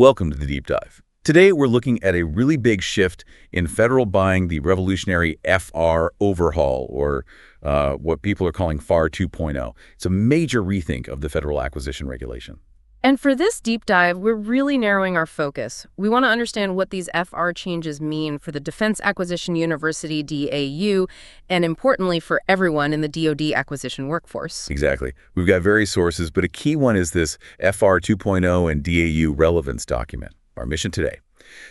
Welcome to the Deep Dive. Today, we're looking at a really big shift in federal buying, the revolutionary FR overhaul, or what people are calling FAR 2.0. It's a major rethink of the federal acquisition regulation. And for this deep dive, we're really narrowing our focus. We want to understand what these FR changes mean for the Defense Acquisition University, DAU, and importantly for everyone in the DoD acquisition workforce. Exactly. We've got various sources, but a key one is this FR 2.0 and DAU relevance document. Our mission today,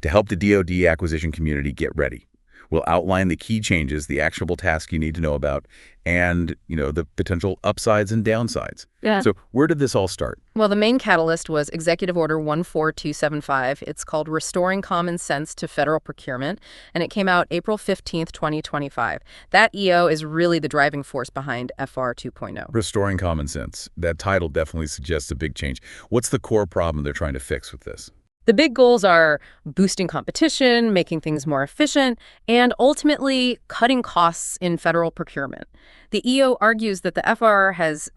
to help the DoD acquisition community get ready. We'll outline the key changes, the actionable tasks you need to know about, and, the potential upsides and downsides. Yeah. So where did this all start? Well, the main catalyst was Executive Order 14275. It's called Restoring Common Sense to Federal Procurement, and it came out April 15th, 2025. That EO is really the driving force behind FR 2.0. Restoring common sense. That title definitely suggests a big change. What's the core problem they're trying to fix with this? The big goals are boosting competition, making things more efficient, and ultimately cutting costs in federal procurement. The EO argues that the FR has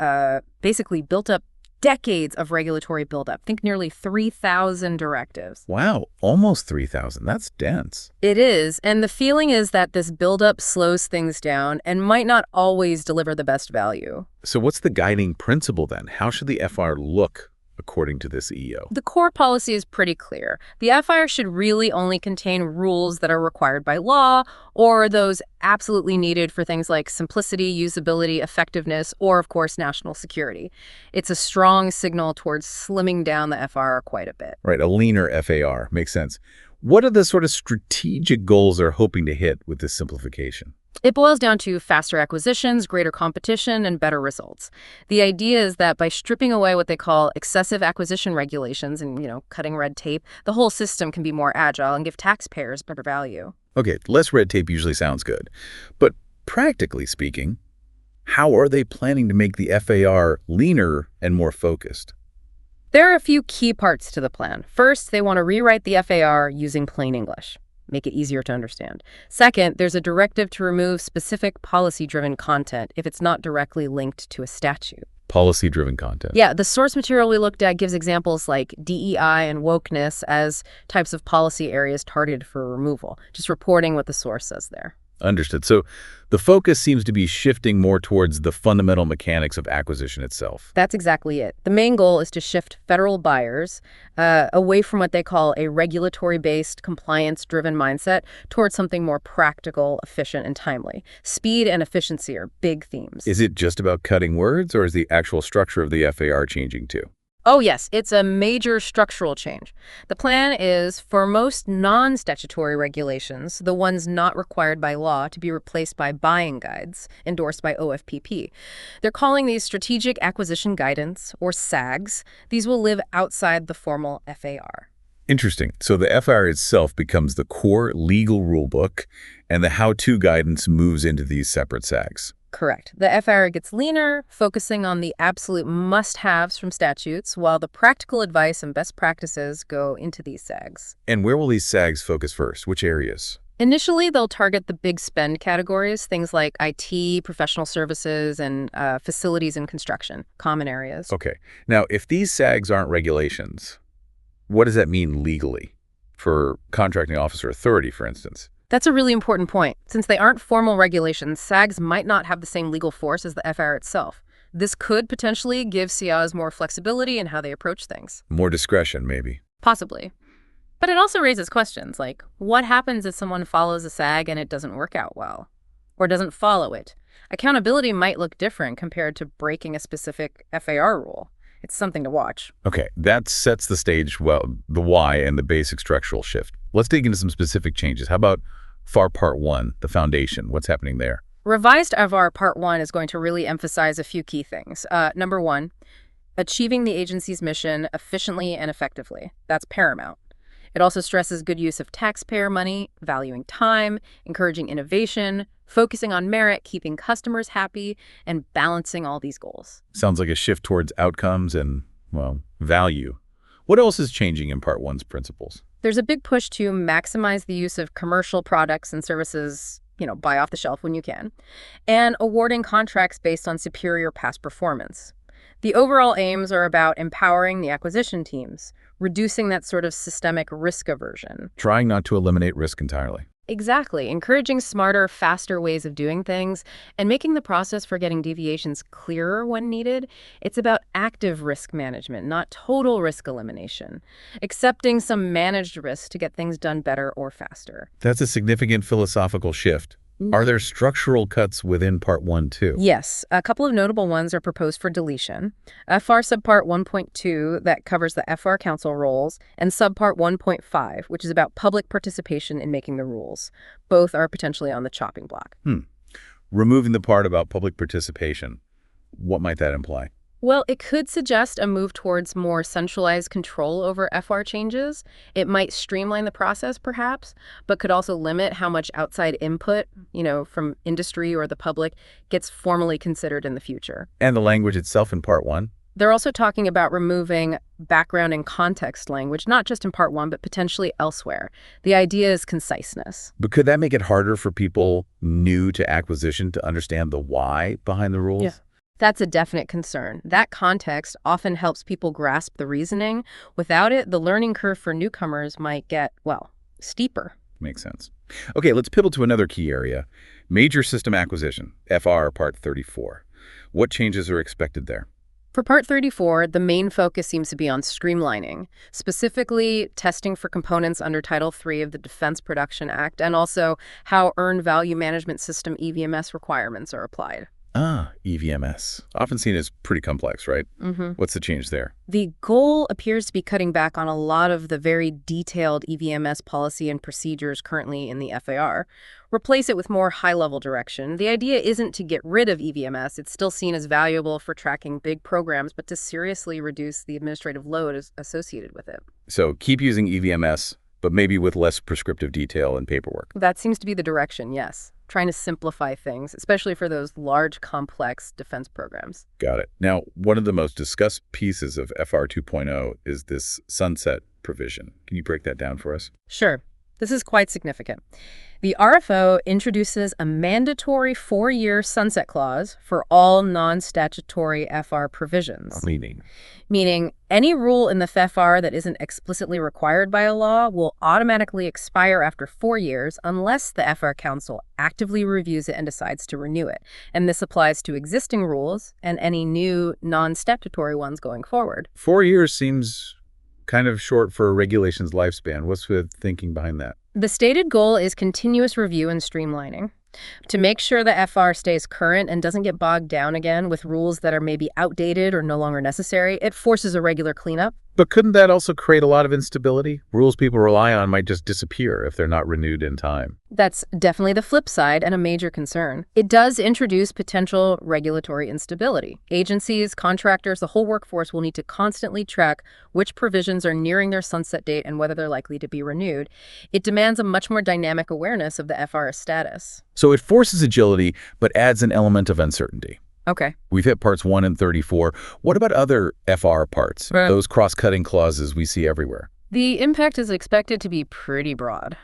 basically built up decades of regulatory buildup. Think nearly 3,000 directives. Wow, almost 3,000. That's dense. It is, and the feeling is that this buildup slows things down and might not always deliver the best value. So what's the guiding principle then? How should the FR look according to this EO? The core policy is pretty clear. The FR should really only contain rules that are required by law or those absolutely needed for things like simplicity, usability, effectiveness, or, of course, national security. It's a strong signal towards slimming down the FR quite a bit. Right, a leaner FAR. Makes sense. What are the sort of strategic goals they're hoping to hit with this simplification? It boils down to faster acquisitions, greater competition, and better results. The idea is that by stripping away what they call excessive acquisition regulations and, cutting red tape, the whole system can be more agile and give taxpayers better value. Okay, less red tape usually sounds good. But practically speaking, how are they planning to make the FAR leaner and more focused? There are a few key parts to the plan. First, they want to rewrite the FAR using plain English. Make it easier to understand. Second, there's a directive to remove specific policy-driven content if it's not directly linked to a statute. Policy-driven content. Yeah, the source material we looked at gives examples like DEI and wokeness as types of policy areas targeted for removal, just reporting what the source says there. Understood. So the focus seems to be shifting more towards the fundamental mechanics of acquisition itself. That's exactly it. The main goal is to shift federal buyers away from what they call a regulatory-based, compliance-driven mindset towards something more practical, efficient, and timely. Speed and efficiency are big themes. Is it just about cutting words, or is the actual structure of the FAR changing too? Oh, yes, it's a major structural change. The plan is for most non-statutory regulations, the ones not required by law, to be replaced by buying guides endorsed by OFPP. They're calling these Strategic Acquisition Guidance, or SAGs. These will live outside the formal FAR. Interesting. So the FAR itself becomes the core legal rulebook, and the how-to guidance moves into these separate SAGs. Correct. The FAR gets leaner, focusing on the absolute must-haves from statutes, while the practical advice and best practices go into these SAGs. And where will these SAGs focus first? Which areas? Initially, they'll target the big spend categories, things like IT, professional services, and facilities and construction, common areas. Okay. Now, if these SAGs aren't regulations, what does that mean legally for contracting officer authority, for instance? That's a really important point. Since they aren't formal regulations, SAGs might not have the same legal force as the FAR itself. This could potentially give CIAs more flexibility in how they approach things. More discretion, maybe. Possibly. But it also raises questions like, what happens if someone follows a SAG and it doesn't work out well? Or doesn't follow it? Accountability might look different compared to breaking a specific FAR rule. It's something to watch. Okay, that sets the stage, well, the why and the basic structural shift. Let's dig into some specific changes. How about FAR Part 1, the foundation? What's happening there? Revised FAR Part 1 is going to really emphasize a few key things. Number one, achieving the agency's mission efficiently and effectively. That's paramount. It also stresses good use of taxpayer money, valuing time, encouraging innovation, focusing on merit, keeping customers happy, and balancing all these goals. Sounds like a shift towards outcomes and, value. What else is changing in Part 1's principles? There's a big push to maximize the use of commercial products and services, buy off the shelf when you can, and awarding contracts based on superior past performance. The overall aims are about empowering the acquisition teams, reducing that sort of systemic risk aversion. Trying not to eliminate risk entirely. Exactly, encouraging smarter, faster ways of doing things and making the process for getting deviations clearer when needed. It's about active risk management, not total risk elimination. Accepting some managed risk to get things done better or faster. That's a significant philosophical shift. Are there structural cuts within Part 1 too? Yes, a couple of notable ones are proposed for deletion. FR Subpart 1.2 that covers the FR Council roles, and Subpart 1.5, which is about public participation in making the rules. Both are potentially on the chopping block. Removing the part about public participation, what might that imply? Well, it could suggest a move towards more centralized control over FR changes. It might streamline the process, perhaps, but could also limit how much outside input, from industry or the public, gets formally considered in the future. And the language itself in Part 1? They're also talking about removing background and context language, not just in Part 1, but potentially elsewhere. The idea is conciseness. But could that make it harder for people new to acquisition to understand the why behind the rules? Yeah. That's a definite concern. That context often helps people grasp the reasoning. Without it, the learning curve for newcomers might get, steeper. Makes sense. Okay, let's pivot to another key area. Major system acquisition, FR Part 34. What changes are expected there? For Part 34, the main focus seems to be on streamlining, specifically testing for components under Title III of the Defense Production Act, and also how Earned Value Management System EVMS requirements are applied. EVMS. Often seen as pretty complex, right? What's the change there? The goal appears to be cutting back on a lot of the very detailed EVMS policy and procedures currently in the FAR. Replace it with more high-level direction. The idea isn't to get rid of EVMS. It's still seen as valuable for tracking big programs, but to seriously reduce the administrative load associated with it. So keep using EVMS, but maybe with less prescriptive detail and paperwork. That seems to be the direction, yes. Trying to simplify things, especially for those large, complex defense programs. Got it. Now, one of the most discussed pieces of FR 2.0 is this sunset provision. Can you break that down for us? Sure. This is quite significant. The RFO introduces a mandatory 4-year sunset clause for all non-statutory FR provisions. Meaning any rule in the FR that isn't explicitly required by a law will automatically expire after 4 years unless the FR Council actively reviews it and decides to renew it. And this applies to existing rules and any new non-statutory ones going forward. 4 years seems kind of short for a regulation's lifespan. What's the thinking behind that? The stated goal is continuous review and streamlining. To make sure the FR stays current and doesn't get bogged down again with rules that are maybe outdated or no longer necessary, it forces a regular cleanup. But couldn't that also create a lot of instability? Rules people rely on might just disappear if they're not renewed in time. That's definitely the flip side and a major concern. It does introduce potential regulatory instability. Agencies, contractors, the whole workforce will need to constantly track which provisions are nearing their sunset date and whether they're likely to be renewed. It demands a much more dynamic awareness of the FR's status. So it forces agility, but adds an element of uncertainty. Okay. We've hit parts 1 and 34. What about other FR parts, those cross-cutting clauses we see everywhere? The impact is expected to be pretty broad.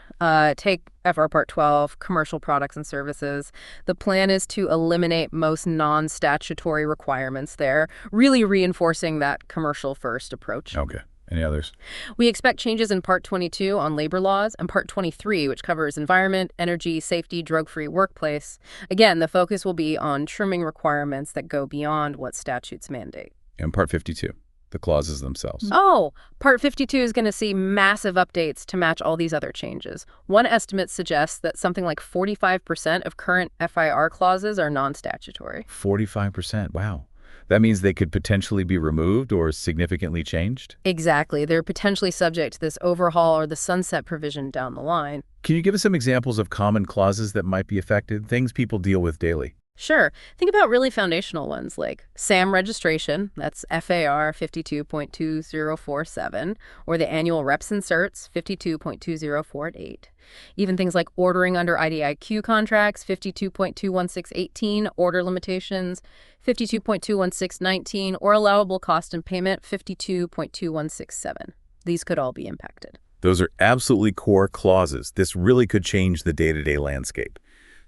Take FR Part 12, commercial products and services. The plan is to eliminate most non-statutory requirements there, really reinforcing that commercial-first approach. Okay. Any others? We expect changes in Part 22 on labor laws and Part 23, which covers environment, energy, safety, drug-free workplace. Again, the focus will be on trimming requirements that go beyond what statutes mandate. And Part 52, the clauses themselves. Oh, Part 52 is going to see massive updates to match all these other changes. One estimate suggests that something like 45% of current FIR clauses are non-statutory. 45%, wow. That means they could potentially be removed or significantly changed? Exactly. They're potentially subject to this overhaul or the sunset provision down the line. Can you give us some examples of common clauses that might be affected, things people deal with daily? Sure. Think about really foundational ones like SAM registration, that's FAR 52.2047, or the annual reps and certs 52.2048. Even things like ordering under IDIQ contracts, 52.21618, order limitations, 52.21619, or allowable cost and payment, 52.2167. These could all be impacted. Those are absolutely core clauses. This really could change the day-to-day landscape.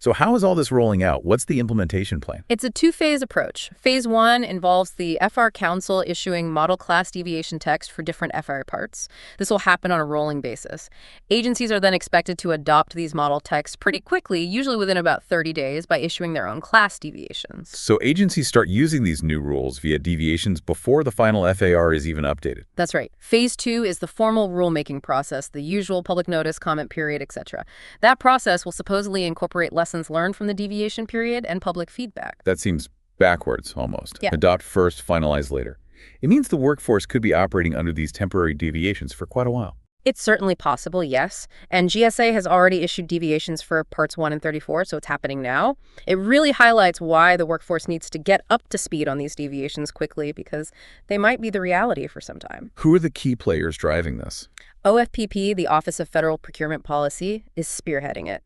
So how is all this rolling out? What's the implementation plan? It's a two-phase approach. Phase one involves the FR Council issuing model class deviation text for different FR parts. This will happen on a rolling basis. Agencies are then expected to adopt these model texts pretty quickly, usually within about 30 days, by issuing their own class deviations. So agencies start using these new rules via deviations before the final FAR is even updated. That's right. Phase two is the formal rulemaking process, the usual public notice, comment period, etc. That process will supposedly incorporate lessons learned from the deviation period and public feedback. That seems backwards, almost. Yeah. Adopt first, finalize later. It means the workforce could be operating under these temporary deviations for quite a while. It's certainly possible, yes. And GSA has already issued deviations for parts 1 and 34, so it's happening now. It really highlights why the workforce needs to get up to speed on these deviations quickly, because they might be the reality for some time. Who are the key players driving this? OFPP, the Office of Federal Procurement Policy, is spearheading it.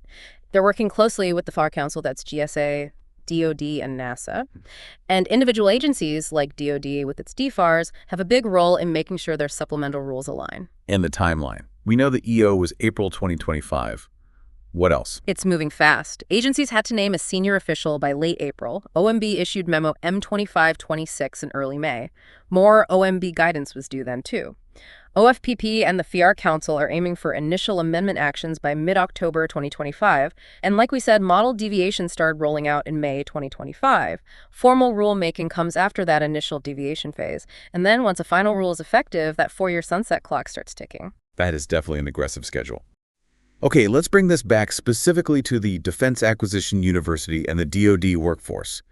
They're working closely with the FAR Council, that's GSA, DOD, and NASA. And individual agencies like DOD with its DFARs have a big role in making sure their supplemental rules align. And the timeline. We know the EO was April 2025. What else? It's moving fast. Agencies had to name a senior official by late April. OMB issued memo M2526 in early May. More OMB guidance was due then, too. OFPP and the FAR Council are aiming for initial amendment actions by mid-October 2025, and like we said, model deviations started rolling out in May 2025. Formal rulemaking comes after that initial deviation phase, and then once a final rule is effective, that 4-year sunset clock starts ticking. That is definitely an aggressive schedule. Okay, let's bring this back specifically to the Defense Acquisition University and the DoD workforce.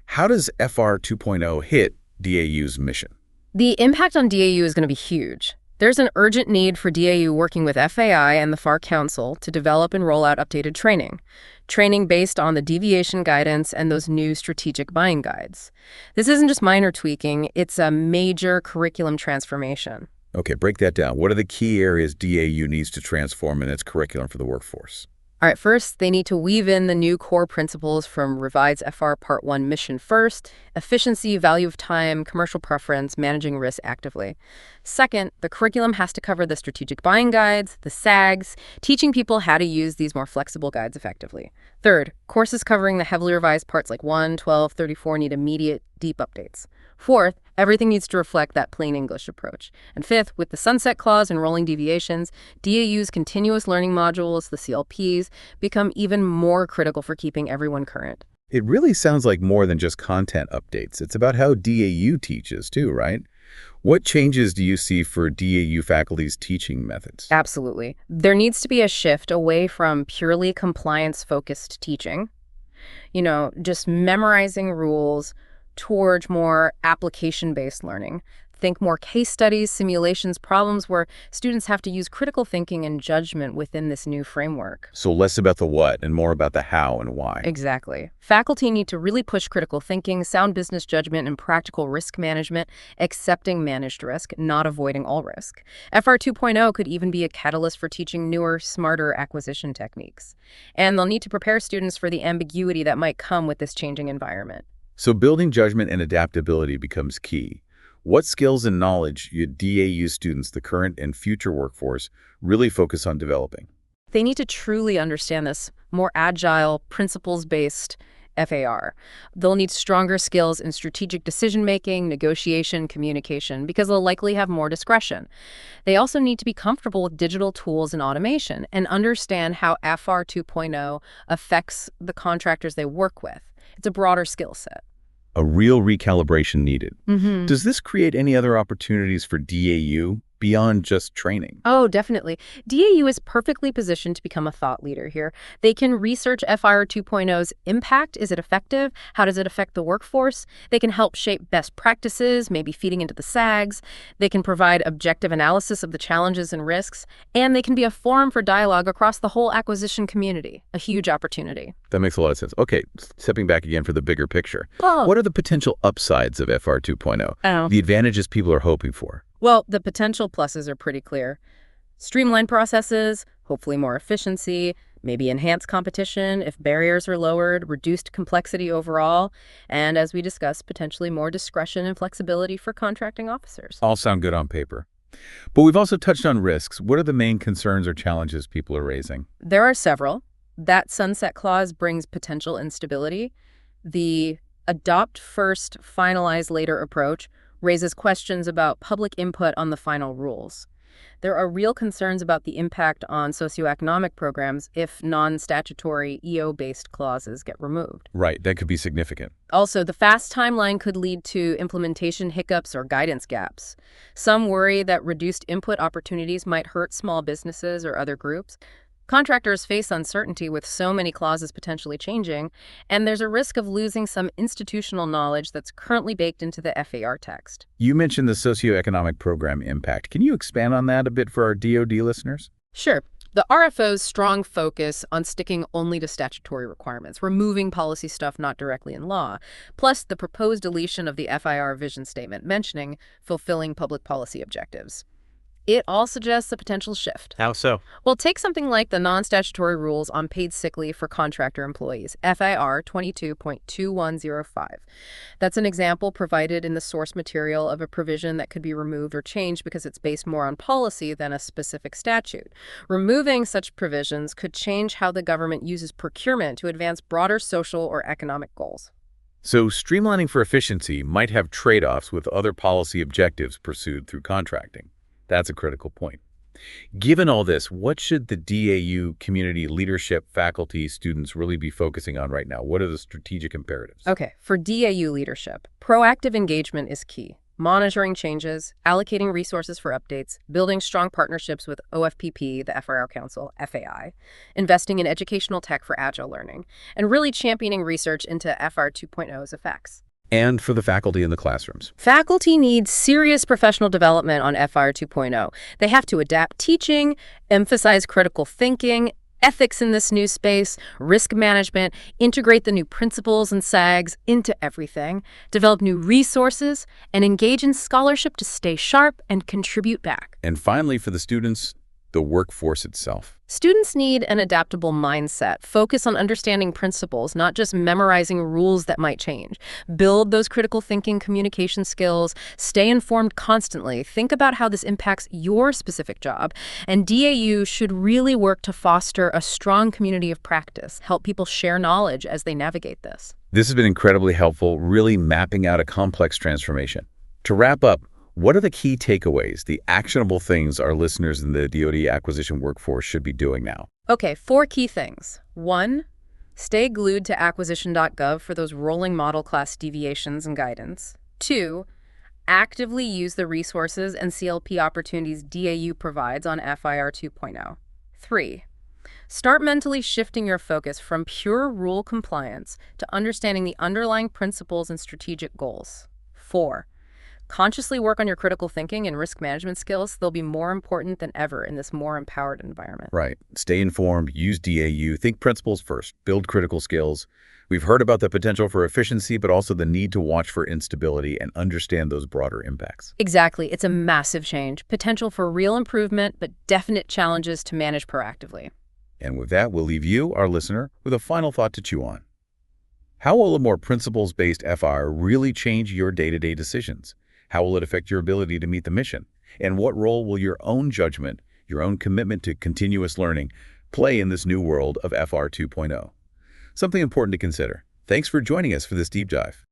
How does FR 2.0 hit DAU's mission? The impact on DAU is going to be huge. There's an urgent need for DAU working with FAI and the FAR Council to develop and roll out updated training based on the deviation guidance and those new strategic buying guides. This isn't just minor tweaking, it's a major curriculum transformation. Okay, break that down. What are the key areas DAU needs to transform in its curriculum for the workforce? All right, first, they need to weave in the new core principles from Revised's FR Part 1 mission first: efficiency, value of time, commercial preference, managing risk actively. Second, the curriculum has to cover the strategic buying guides, the SAGs, teaching people how to use these more flexible guides effectively. Third, courses covering the heavily revised parts like 1, 12, 34 need immediate, deep updates. Fourth, everything needs to reflect that plain English approach. And fifth, with the sunset clause and rolling deviations, DAU's continuous learning modules, the CLPs, become even more critical for keeping everyone current. It really sounds like more than just content updates. It's about how DAU teaches too, right? What changes do you see for DAU faculty's teaching methods? Absolutely. There needs to be a shift away from purely compliance-focused teaching, just memorizing rules, towards more application-based learning. Think more case studies, simulations, problems where students have to use critical thinking and judgment within this new framework. So less about the what and more about the how and why. Exactly. Faculty need to really push critical thinking, sound business judgment, and practical risk management, accepting managed risk, not avoiding all risk. FR 2.0 could even be a catalyst for teaching newer, smarter acquisition techniques. And they'll need to prepare students for the ambiguity that might come with this changing environment. So building judgment and adaptability becomes key. What skills and knowledge should DAU students, the current and future workforce, really focus on developing? They need to truly understand this more agile, principles-based FAR. They'll need stronger skills in strategic decision-making, negotiation, communication, because they'll likely have more discretion. They also need to be comfortable with digital tools and automation and understand how FR 2.0 affects the contractors they work with. It's a broader skill set. A real recalibration needed. Does this create any other opportunities for DAU beyond just training? Oh, definitely. DAU is perfectly positioned to become a thought leader here. They can research FR 2.0's impact. Is it effective? How does it affect the workforce? They can help shape best practices, maybe feeding into the SAGs. They can provide objective analysis of the challenges and risks. And they can be a forum for dialogue across the whole acquisition community. A huge opportunity. That makes a lot of sense. Okay, stepping back again for the bigger picture. Oh. What are the potential upsides of FR 2.0? Oh. The advantages people are hoping for? Well, the potential pluses are pretty clear. Streamlined processes, hopefully more efficiency, maybe enhanced competition if barriers are lowered, reduced complexity overall, and as we discussed, potentially more discretion and flexibility for contracting officers. All sound good on paper. But we've also touched on risks. What are the main concerns or challenges people are raising? There are several. That sunset clause brings potential instability. The adopt first, finalize later approach raises questions about public input on the final rules. There are real concerns about the impact on socioeconomic programs if non-statutory EO-based clauses get removed. Right, that could be significant. Also, the fast timeline could lead to implementation hiccups or guidance gaps. Some worry that reduced input opportunities might hurt small businesses or other groups. Contractors face uncertainty with so many clauses potentially changing, and there's a risk of losing some institutional knowledge that's currently baked into the FAR text. You mentioned the socioeconomic program impact. Can you expand on that a bit for our DoD listeners? Sure. The RFO's strong focus on sticking only to statutory requirements, removing policy stuff not directly in law, plus the proposed deletion of the FIR vision statement mentioning fulfilling public policy objectives. It all suggests a potential shift. How so? Well, take something like the non-statutory rules on paid sick leave for contractor employees, FIR 22.2105. That's an example provided in the source material of a provision that could be removed or changed because it's based more on policy than a specific statute. Removing such provisions could change how the government uses procurement to advance broader social or economic goals. So streamlining for efficiency might have trade-offs with other policy objectives pursued through contracting. That's a critical point. Given all this, what should the DAU community leadership, faculty, students really be focusing on right now? What are the strategic imperatives? Okay, for DAU leadership, proactive engagement is key. Monitoring changes, allocating resources for updates, building strong partnerships with OFPP, the FIR Council, FAI, investing in educational tech for agile learning, and really championing research into FR 2.0's effects. And for the faculty in the classrooms. Faculty need serious professional development on FR 2.0. They have to adapt teaching, emphasize critical thinking, ethics in this new space, risk management, integrate the new principles and SAGs into everything, develop new resources, and engage in scholarship to stay sharp and contribute back. And finally, for the students, the workforce itself. Students need an adaptable mindset. Focus on understanding principles, not just memorizing rules that might change. Build those critical thinking communication skills. Stay informed constantly. Think about how this impacts your specific job. And DAU should really work to foster a strong community of practice, help people share knowledge as they navigate this. This has been incredibly helpful, really mapping out a complex transformation. To wrap up, what are the key takeaways, the actionable things our listeners in the DoD acquisition workforce should be doing now? Okay, 4 key things. 1, stay glued to acquisition.gov for those rolling model class deviations and guidance. 2, actively use the resources and CLP opportunities DAU provides on FIR 2.0. 3, start mentally shifting your focus from pure rule compliance to understanding the underlying principles and strategic goals. 4, consciously work on your critical thinking and risk management skills. They'll be more important than ever in this more empowered environment. Right. Stay informed, use DAU, think principles first, build critical skills. We've heard about the potential for efficiency, but also the need to watch for instability and understand those broader impacts. Exactly. It's a massive change, potential for real improvement, but definite challenges to manage proactively. And with that, we'll leave you, our listener, with a final thought to chew on. How will a more principles-based FIR really change your day-to-day decisions? How will it affect your ability to meet the mission? And what role will your own judgment, your own commitment to continuous learning, play in this new world of FR 2.0? Something important to consider. Thanks for joining us for this deep dive.